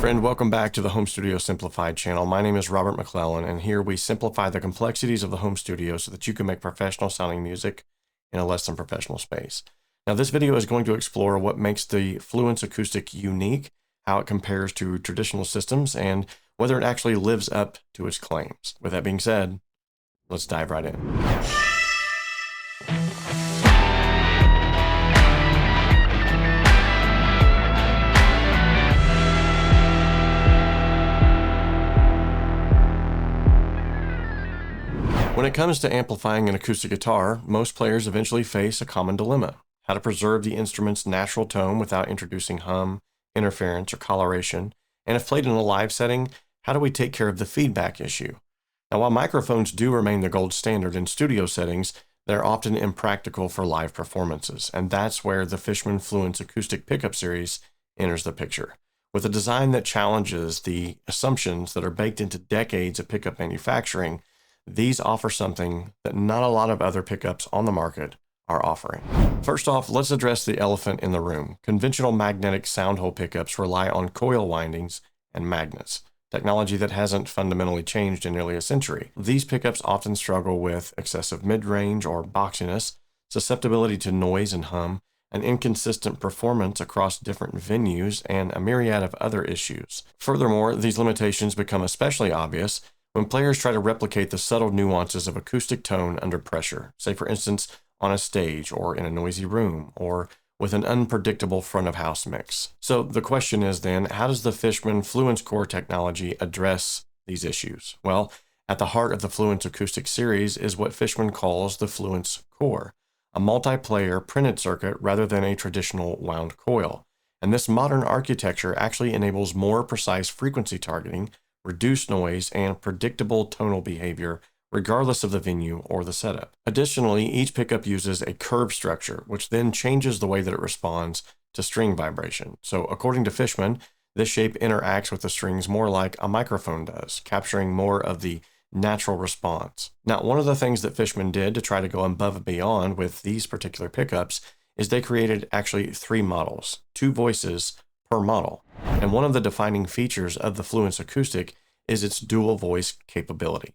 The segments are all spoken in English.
friend, welcome back to the Home Studio Simplified channel. My name is 𝗪𝗵𝗁, and here we simplify the complexities of the home studio so that you can make professional sounding music in a less than professional space. Now, this video is going to explore what makes the Fluence Acoustic unique, how it compares to traditional systems, and whether it actually lives up to its claims. With that being said, let's dive right in. When it comes to amplifying an acoustic guitar, most players eventually face a common dilemma: how to preserve the instrument's natural tone without introducing hum, interference, or coloration, and if played in a live setting, how do we take care of the feedback issue? Now, while microphones do remain the gold standard in studio settings, they're often impractical for live performances, and that's where the Fishman Fluence Acoustic Pickup series enters the picture. With a design that challenges the assumptions that are baked into decades of pickup manufacturing, these offer something that not a lot of other pickups on the market are offering. First off, let's address the elephant in the room. Conventional magnetic sound hole pickups rely on coil windings and magnets, technology that hasn't fundamentally changed in nearly a century. These pickups often struggle with excessive mid-range or boxiness, susceptibility to noise and hum, an inconsistent performance across different venues, and a myriad of other issues. Furthermore, these limitations become especially obvious when players try to replicate the subtle nuances of acoustic tone under pressure, say for instance on a stage or in a noisy room or with an unpredictable front of house mix. So the question is then, how does the Fishman Fluence Core Technology address these issues? Well, at the heart of the Fluence Acoustic series is what Fishman calls the Fluence Core, a multiplayer printed circuit rather than a traditional wound coil. And this modern architecture actually enables more precise frequency targeting, reduced noise, and predictable tonal behavior regardless of the venue or the setup. Additionally, each pickup uses a curve structure, which then changes the way that it responds to string vibration. So according to Fishman, this shape interacts with the strings more like a microphone does, capturing more of the natural response. Now, one of the things that Fishman did to try to go above and beyond with these particular pickups is they created actually 3 models, 2 voices per model. And one of the defining features of the Fluence Acoustic is its dual voice capability.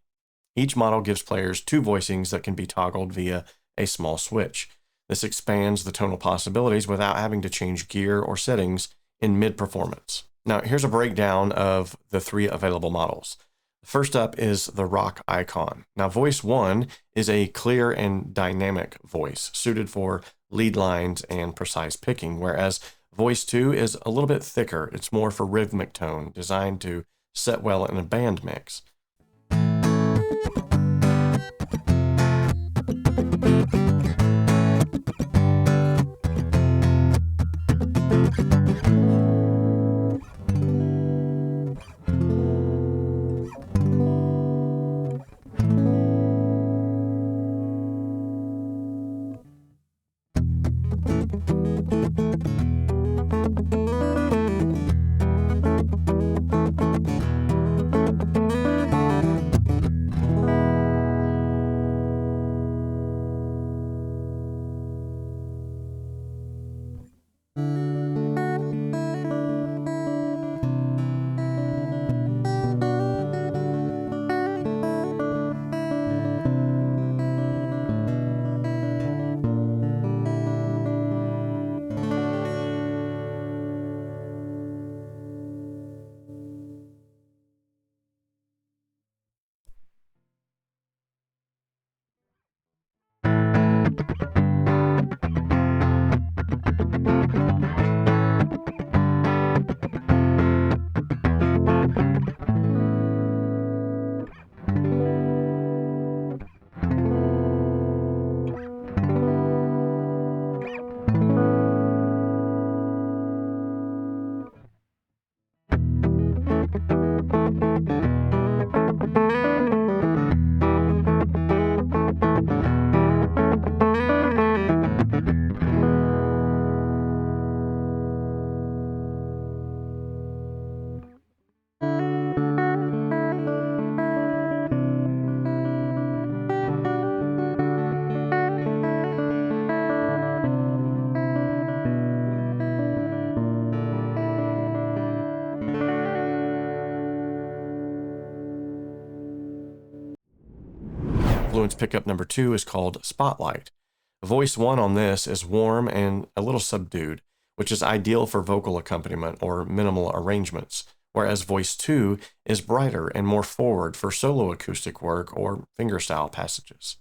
Each model gives players 2 voicings that can be toggled via a small switch. This expands the tonal possibilities without having to change gear or settings in mid-performance. Now, here's a breakdown of the 3 available models. First up is the rock icon. Now, voice 1 is a clear and dynamic voice suited for lead lines and precise picking, whereas voice 2 is a little bit thicker. It's more for rhythmic tone, designed to set well in a band mix. Fluence pickup number 2 is called Spotlight. Voice 1 on this is warm and a little subdued, which is ideal for vocal accompaniment or minimal arrangements, whereas voice 2 is brighter and more forward for solo acoustic work or fingerstyle passages.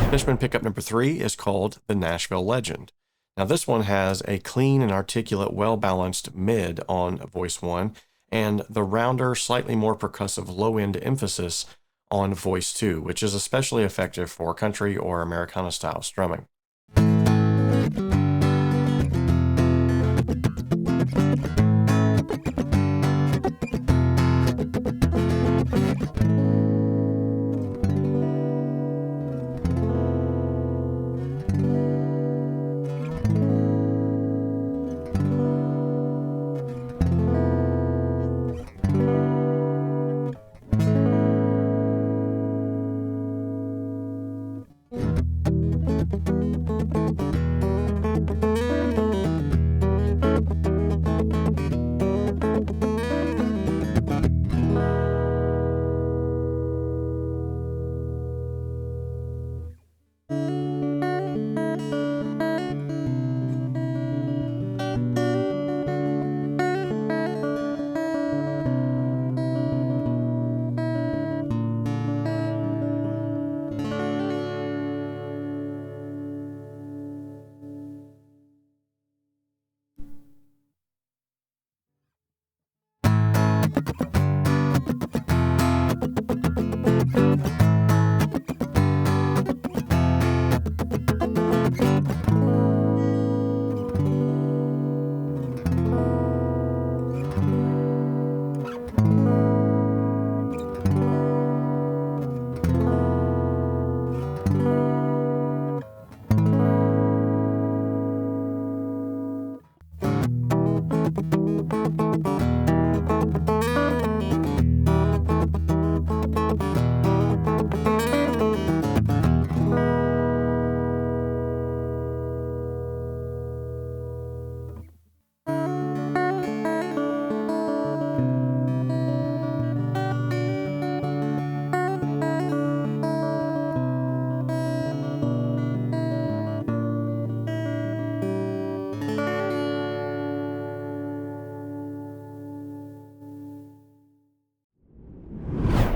Fishman pickup number 3 is called the Nashville Legend. Now this one has a clean and articulate, well-balanced mid on voice 1, and the rounder, slightly more percussive low-end emphasis on voice 2, which is especially effective for country or Americana style strumming.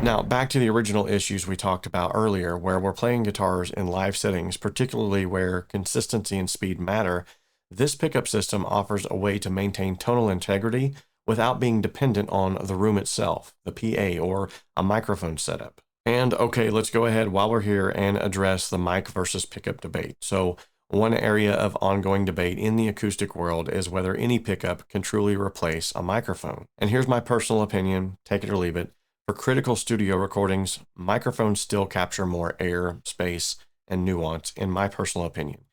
Now, back to the original issues we talked about earlier, where we're playing guitars in live settings, particularly where consistency and speed matter. This pickup system offers a way to maintain tonal integrity without being dependent on the room itself, the PA, or a microphone setup. And okay, let's go ahead while we're here and address the mic versus pickup debate. So one area of ongoing debate in the acoustic world is whether any pickup can truly replace a microphone. And here's my personal opinion, take it or leave it. For critical studio recordings, microphones still capture more air, space, and nuance, in my personal opinion.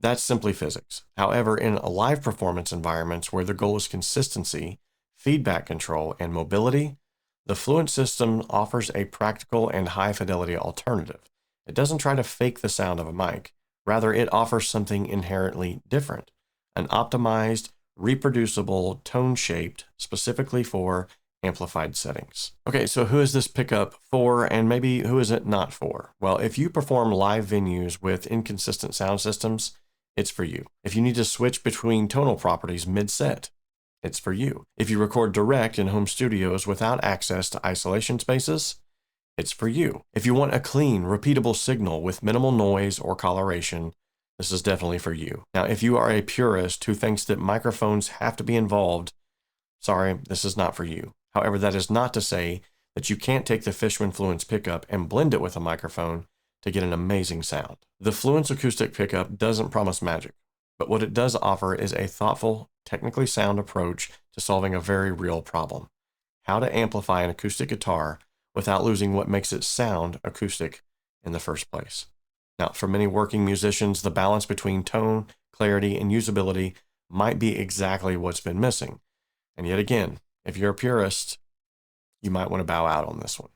That's simply physics. However, in live performance environments where the goal is consistency, feedback control, and mobility, the Fluence system offers a practical and high-fidelity alternative. It doesn't try to fake the sound of a mic. Rather, it offers something inherently different, an optimized, reproducible, tone-shaped, specifically for amplified settings. Okay, so who is this pickup for, and maybe who is it not for? Well, if you perform live venues with inconsistent sound systems, it's for you. If you need to switch between tonal properties mid-set, it's for you. If you record direct in home studios without access to isolation spaces, it's for you. If you want a clean, repeatable signal with minimal noise or coloration, this is definitely for you. Now, if you are a purist who thinks that microphones have to be involved, sorry, this is not for you. However, that is not to say that you can't take the Fishman Fluence pickup and blend it with a microphone to get an amazing sound. The Fluence acoustic pickup doesn't promise magic, but what it does offer is a thoughtful, technically sound approach to solving a very real problem: how to amplify an acoustic guitar without losing what makes it sound acoustic in the first place. Now, for many working musicians, the balance between tone, clarity, and usability might be exactly what's been missing. And yet again, if you're a purist, you might want to bow out on this one.